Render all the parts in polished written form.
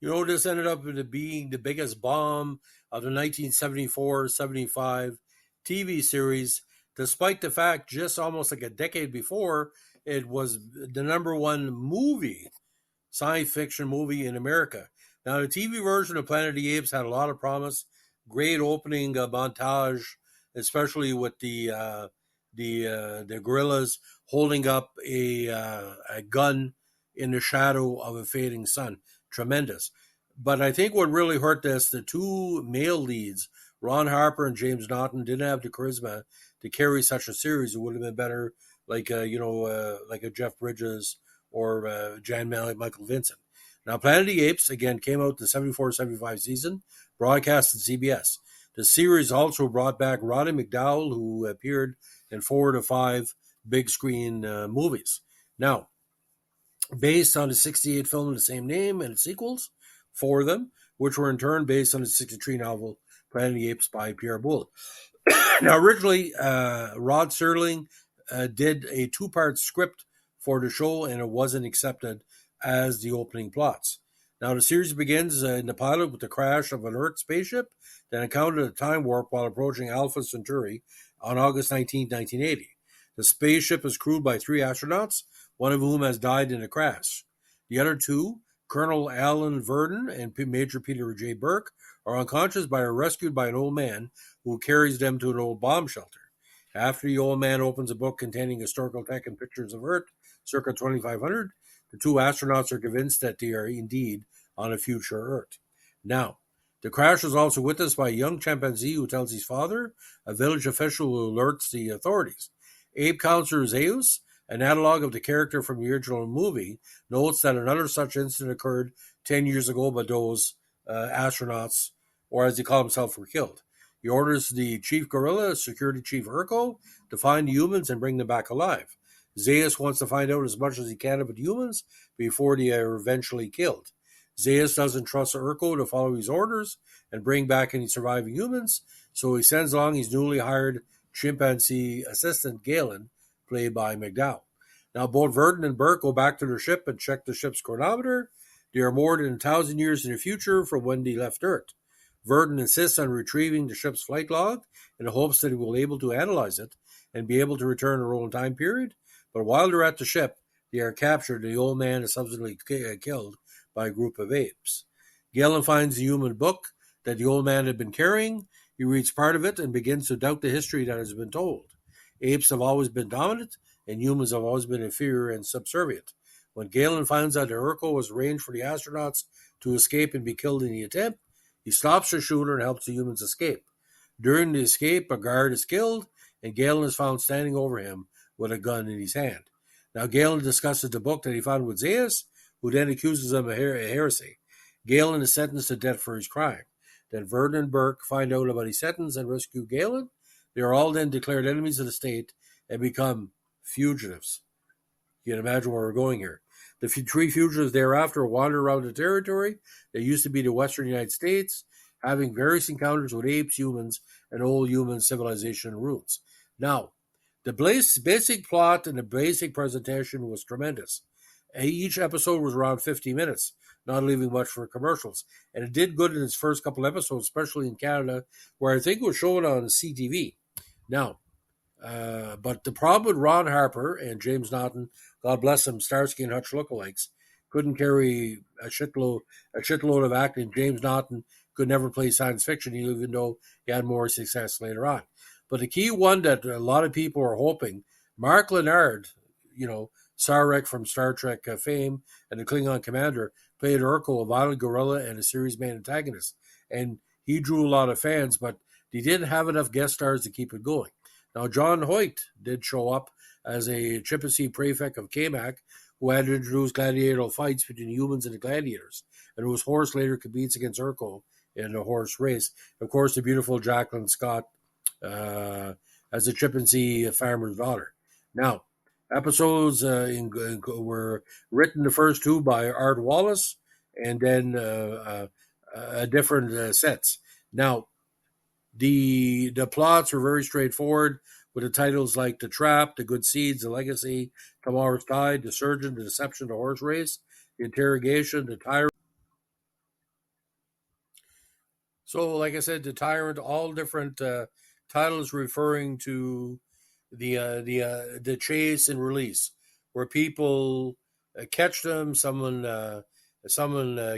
This ended up being the biggest bomb of the 1974-75 TV series, despite the fact just almost like a decade before, it was the number one science fiction movie in America. Now, the TV version of Planet of the Apes had a lot of promise. Great opening montage, especially with the gorillas holding up a gun in the shadow of a fading sun. Tremendous. But I think what really hurt this, the two male leads, Ron Harper and James Naughton, didn't have the charisma to carry such a series. It would have been better, like a Jeff Bridges or Jan Michael Vincent. Now, Planet of the Apes, again, came out the 74-75 season, broadcast on CBS. The series also brought back Roddy McDowall, who appeared in 4 to 5 big screen movies. Now, based on the 68 film of the same name and its sequels, 4 of them, which were in turn based on the 63 novel Planet of the Apes by Pierre Boulle. Now, originally, Rod Serling did a 2-part script for the show, and it wasn't accepted as the opening plots. Now, the series begins in the pilot with the crash of an Earth spaceship that encountered a time warp while approaching Alpha Centauri on August 19, 1980. The spaceship is crewed by 3 astronauts, one of whom has died in the crash. The other 2, Colonel Alan Verdon and Major Peter J. Burke, are unconscious but are rescued by an old man who carries them to an old bomb shelter. After the old man opens a book containing historical tech and pictures of Earth, circa 2500, the 2 astronauts are convinced that they are indeed on a future Earth. Now, the crash is also witnessed by a young chimpanzee who tells his father, a village official who alerts the authorities. Ape Counselor Zeus, an analog of the character from the original movie, notes that another such incident occurred 10 years ago, but those astronauts, or as they call themselves, were killed. He orders the chief gorilla, security chief Urko, to find the humans and bring them back alive. Zeus wants to find out as much as he can about the humans before they are eventually killed. Zeus doesn't trust Urko to follow his orders and bring back any surviving humans, so he sends along his newly hired chimpanzee assistant, Galen, played by McDowell. Now, both Verdon and Burke go back to their ship and check the ship's chronometer. They are more than 1,000 years in the future from when they left Earth. Verdon insists on retrieving the ship's flight log in the hopes that he will be able to analyze it and be able to return to their own time period. But while they're at the ship, they are captured and the old man is subsequently killed by a group of apes. Galen finds the human book that the old man had been carrying. He reads part of it and begins to doubt the history that has been told. Apes have always been dominant, and humans have always been inferior and subservient. When Galen finds out that Urko was arranged for the astronauts to escape and be killed in the attempt, he stops the shooter and helps the humans escape. During the escape, a guard is killed, and Galen is found standing over him with a gun in his hand. Now, Galen discusses the book that he found with Zeus, who then accuses him of heresy. Galen is sentenced to death for his crime. Then Verdon and Burke find out about his sentence and rescue Galen. They are all then declared enemies of the state and become fugitives. You can imagine where we're going here. The 3 fugitives thereafter wander around the territory that used to be the western United States, having various encounters with apes, humans, and old human civilization roots. Now, the basic plot and the basic presentation was tremendous. Each episode was around 50 minutes, not leaving much for commercials. And it did good in its first couple episodes, especially in Canada, where I think it was shown on CTV. Now, but the problem with Ron Harper and James Naughton, God bless them, Starsky and Hutch lookalikes, couldn't carry a shitload of acting. James Naughton could never play science fiction, even though he had more success later on. But the key one that a lot of people are hoping, Mark Lenard, Sarek from Star Trek fame and the Klingon commander, played Urko, a violent gorilla and a series main antagonist. And he drew a lot of fans, but he didn't have enough guest stars to keep it going. Now, John Hoyt did show up as a chimpanzee prefect of Kamak, who had to introduce gladiatorial fights between humans and the gladiators, and whose horse later competes against Urko in a horse race. Of course, the beautiful Jacqueline Scott as a chimpanzee farmer's daughter. Now, episodes were written, the first 2 by Art Wallace, and then different sets. Now, the plots were very straightforward, with the titles like The Trap, The Good Seeds, The Legacy, Tomorrow's Tide, The Surgeon, The Deception, The Horse Race, The Interrogation, The Tyrant. So, like I said, the Tyrant, all different titles referring to the chase and release, where people catch them, someone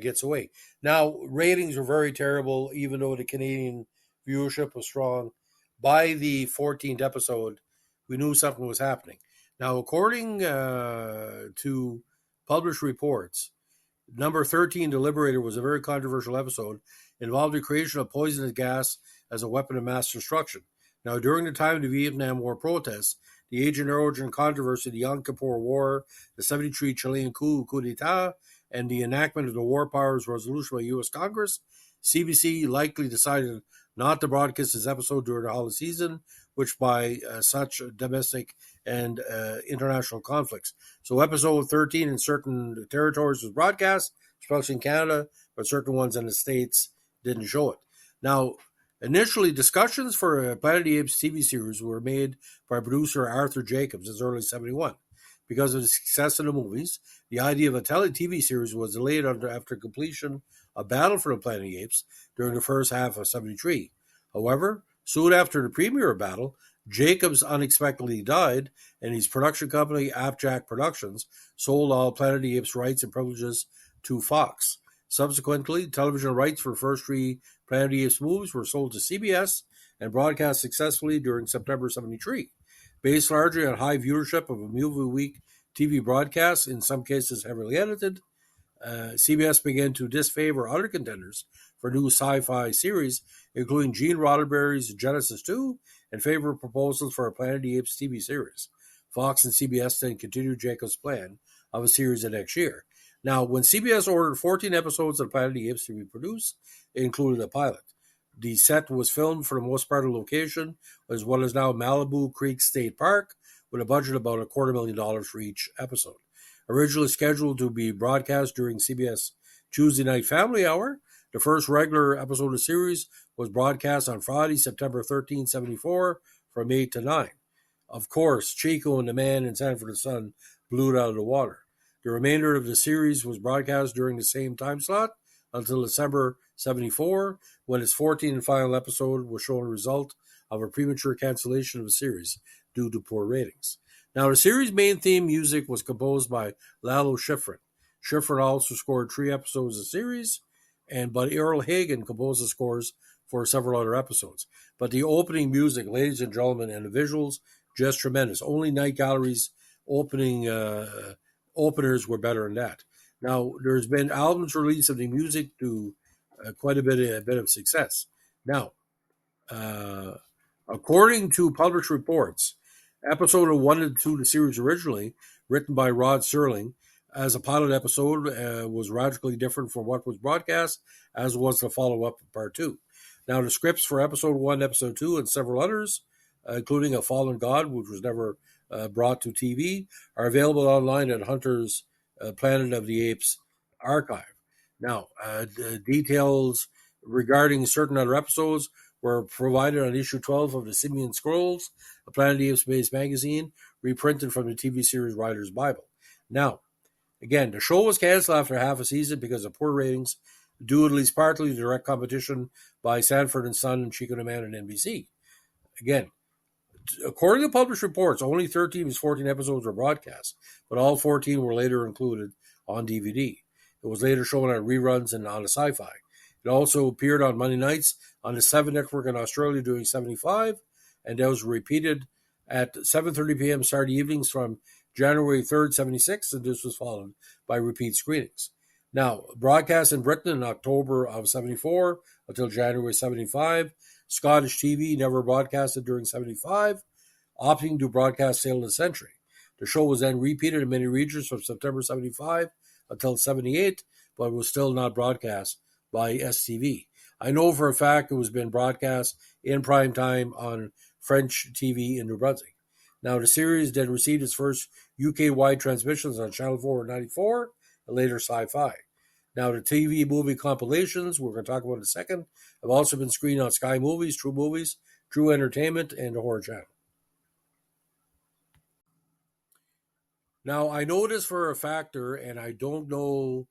gets away. Now, ratings were very terrible, even though the Canadian viewership was strong. By the 14th episode, we knew something was happening. Now, according to published reports, number 13, The Liberator, was a very controversial episode. It involved the creation of poisonous gas as a weapon of mass destruction. Now, during the time of the Vietnam War protests, the Agent Origin controversy, the Yom Kippur War, the 73 Chilean coup d'etat, and the enactment of the War Powers Resolution by U.S. Congress, CBC likely decided not to broadcast this episode during the holiday season, which by such domestic and international conflicts. So episode 13 in certain territories was broadcast, especially in Canada, but certain ones in the States didn't show it. Now, initially, discussions for a Planet of the Apes TV series were made by producer Arthur Jacobs as early as 71. Because of the success of the movies, the idea of a TV series was delayed after completion of Battle for the Planet of the Apes during the first half of 73. However, soon after the premiere of Battle, Jacobs unexpectedly died, and his production company, Appjack Productions, sold all Planet of the Apes rights and privileges to Fox. Subsequently, television rights for the first three Planet of the Apes movies were sold to CBS and broadcast successfully during September 73. Based largely on high viewership of a movie week TV broadcasts, in some cases heavily edited, CBS began to disfavor other contenders for new sci-fi series, including Gene Roddenberry's Genesis 2, and favored proposals for a Planet of the Apes TV series. Fox and CBS then continued Jacobs' plan of a series the next year. Now, when CBS ordered 14 episodes of Planet of the Apes to be produced, it included a pilot. The set was filmed for the most part of location, as well as now Malibu Creek State Park, with a budget of about $250,000 for each episode. Originally scheduled to be broadcast during CBS Tuesday Night Family Hour, the first regular episode of the series was broadcast on Friday, September 13, 74, from 8 to 9. Of course, Chico and the Man in Sanford and Son blew it out of the water. The remainder of the series was broadcast during the same time slot until December 74, when its 14th and final episode was shown a result of a premature cancellation of the series due to poor ratings. Now, the series' main theme music was composed by Lalo Schifrin. Schifrin also scored 3 episodes of the series, but Earl Hagen composed the scores for several other episodes. But the opening music, ladies and gentlemen, and the visuals, just tremendous. Only Night Gallery's openers were better than that. Now, there's been albums released of the music to quite a bit of success. Now, according to published reports, episode 1 and 2 of the series originally, written by Rod Serling, as a pilot episode, was radically different from what was broadcast, as was the follow-up part 2. Now, the scripts for episode 1, episode 2, and several others, including A Fallen God, which was never brought to TV, are available online at Hunter's Planet of the Apes archive. Now, details regarding certain other episodes were provided on issue 12 of the Simeon Scrolls, a Planet of the Apes-based magazine, reprinted from the TV series Writer's Bible. Now, again, the show was canceled after half a season because of poor ratings, due at least partly to direct competition by Sanford and Son and Chico the Man and NBC. Again, according to published reports, only 13 of his 14 episodes were broadcast, but all 14 were later included on DVD. It was later shown on reruns and on a sci-fi. It also appeared on Monday nights on the 7 network in Australia during 75, and that was repeated at 7:30 p.m. Saturday evenings from January 3rd, 76, and this was followed by repeat screenings. Now, broadcast in Britain in October of 74 until January 75, Scottish TV never broadcasted during 75, opting to broadcast Sail of the Century. The show was then repeated in many regions from September 75 until 78, but was still not broadcast by STV. I know for a fact it was being broadcast in prime time on French TV in New Brunswick. Now, the series then received its first UK-wide transmissions on Channel 4 in 94, and later Sci-Fi. Now, the TV movie compilations, we're going to talk about in a second, have also been screened on Sky Movies, True Entertainment, and the Horror Channel. Now, I know this for a factor, and I don't know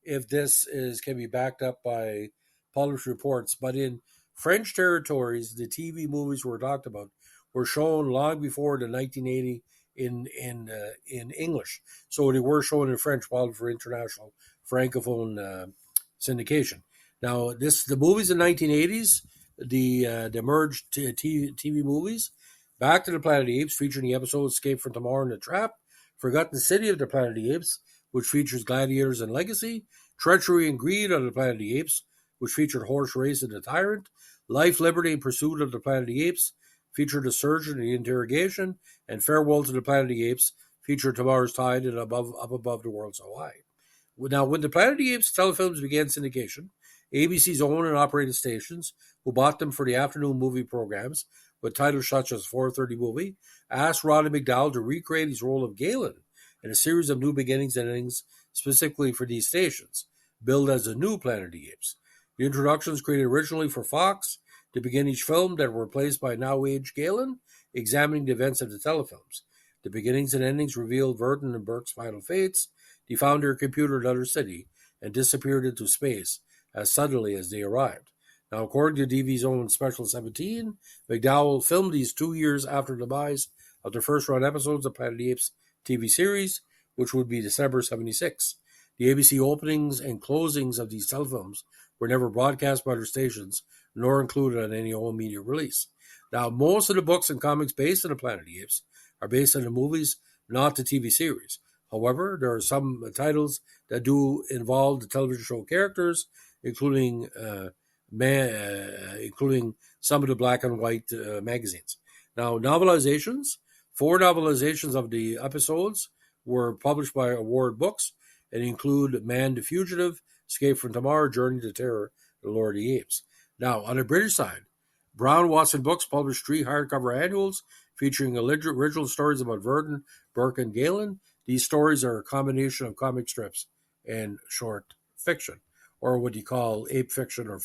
if this can be backed up by published reports, but in French territories, the TV movies we're talked about were shown long before the 1980 in English. So they were shown in French, probably for international francophone syndication. Now, the movies in the 1980s, the merged TV movies, Back to the Planet of the Apes, featuring the episode Escape from Tomorrow and the Trap, Forgotten City of the Planet of the Apes, which features Gladiators and Legacy, Treachery and Greed on the Planet of the Apes, which featured Horse Race and the Tyrant, Life, Liberty, and Pursuit of the Planet of the Apes, featured The Surgeon and the Interrogation, and Farewell to the Planet of the Apes, featured Tomorrow's Tide and Up Above the World So High. Now, when the Planet of the Apes telefilms began syndication, ABC's owned and operated stations, who bought them for the afternoon movie programs, with titles such as 4:30 Movie, asked Roddy McDowall to recreate his role of Galen in a series of new beginnings and endings specifically for these stations, billed as the new Planet of the Apes. The introductions created originally for Fox to begin each film that were replaced by now-aged Galen, examining the events of the telefilms. The beginnings and endings revealed Vernon and Burke's final fates. They found their computer in another city and disappeared into space as suddenly as they arrived. Now, according to DV's own Special 17, McDowall filmed these 2 years after the demise of the first-run episodes of Planet of the Apes TV series, which would be December 76. The ABC openings and closings of these telefilms were never broadcast by their stations, nor included on any home media release. Now, most of the books and comics based on the Planet of the Apes are based on the movies, not the TV series. However, there are some titles that do involve the television show characters, including some of the black and white magazines. Now, novelizations. 4 novelizations of the episodes were published by Award Books and include Man the Fugitive, Escape from Tomorrow, Journey to Terror, The Lord of the Apes. Now, on the British side, Brown Watson Books published 3 hardcover annuals featuring original stories about Vernon, Burke, and Galen. These stories are a combination of comic strips and short fiction, or what you call ape fiction or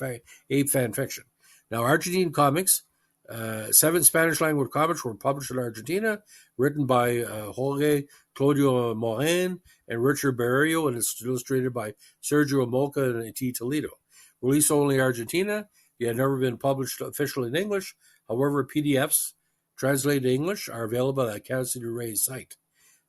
ape fan fiction. Now, Argentine comics, 7 Spanish-language comics were published in Argentina, written by Jorge Claudio Morin and Richard Barrio, and it's illustrated by Sergio Molca and T. Toledo. Released only in Argentina, they had never been published officially in English. However, PDFs translated to English are available at Cassidy Ray's site.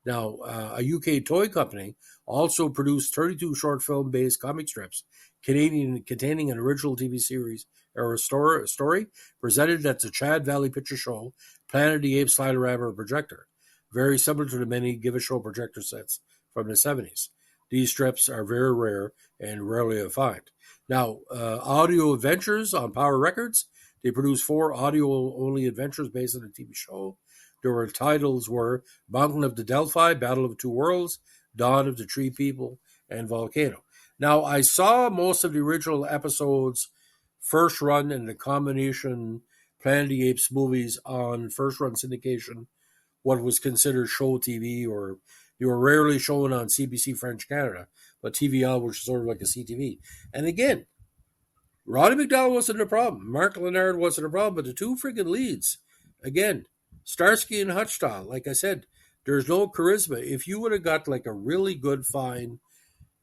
Now, a UK toy company also produced 32 short film-based comic strips containing an original TV series or a story presented at the Chad Valley Picture Show, Planet of the Apes Sliderama projector, very similar to the many Give-A-Show projector sets from the 70s. These strips are very rare and rarely to find. Now, Audio Adventures on Power Records, they produced 4 audio-only adventures based on the TV show. Their titles were Mountain of the Delphi, Battle of the Two Worlds, Dawn of the Tree People, and Volcano. Now, I saw most of the original episodes first run in the combination Planet of the Apes movies on first run syndication, what was considered show TV, or they were rarely shown on CBC French Canada, but TVL, which is sort of like a CTV. And again, Roddy McDowall wasn't a problem. Mark Leonard wasn't a problem, but the 2 freaking leads, again, Starsky and Hutch, like I said, there's no charisma. If you would have got like a really good, fine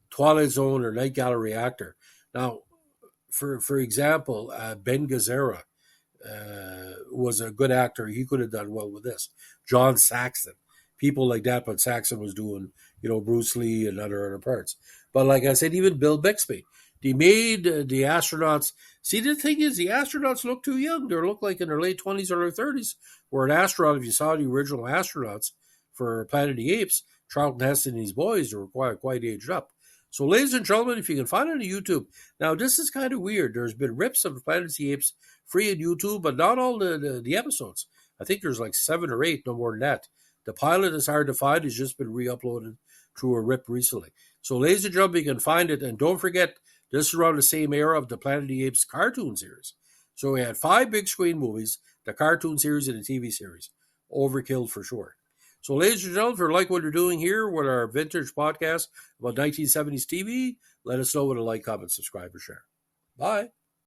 Twilight Zone or Night Gallery actor. Now, for example, Ben Gazzara was a good actor. He could have done well with this. John Saxon, people like that, but Saxon was doing, Bruce Lee and other parts. But like I said, even Bill Bixby, they made the astronauts. See, the thing is, the astronauts look too young. They look like in their late 20s or their 30s. Where an astronaut, if you saw the original astronauts for Planet of the Apes, Charlton Heston and his boys, they were quite aged up. So, ladies and gentlemen, if you can find it on YouTube, now this is kind of weird. There's been rips of Planet of the Apes free on YouTube, but not all the episodes. I think there's like 7 or 8, no more than that. The pilot is hard to find. It's just been re-uploaded through a rip recently. So, ladies and gentlemen, you can find it. And don't forget, this is around the same era of the Planet of the Apes cartoon series. So we had 5 big screen movies, the cartoon series and the TV series. Overkill for sure. So ladies and gentlemen, if you like what you're doing here with our vintage podcast about 1970s TV, let us know with a like, comment, subscribe, or share. Bye.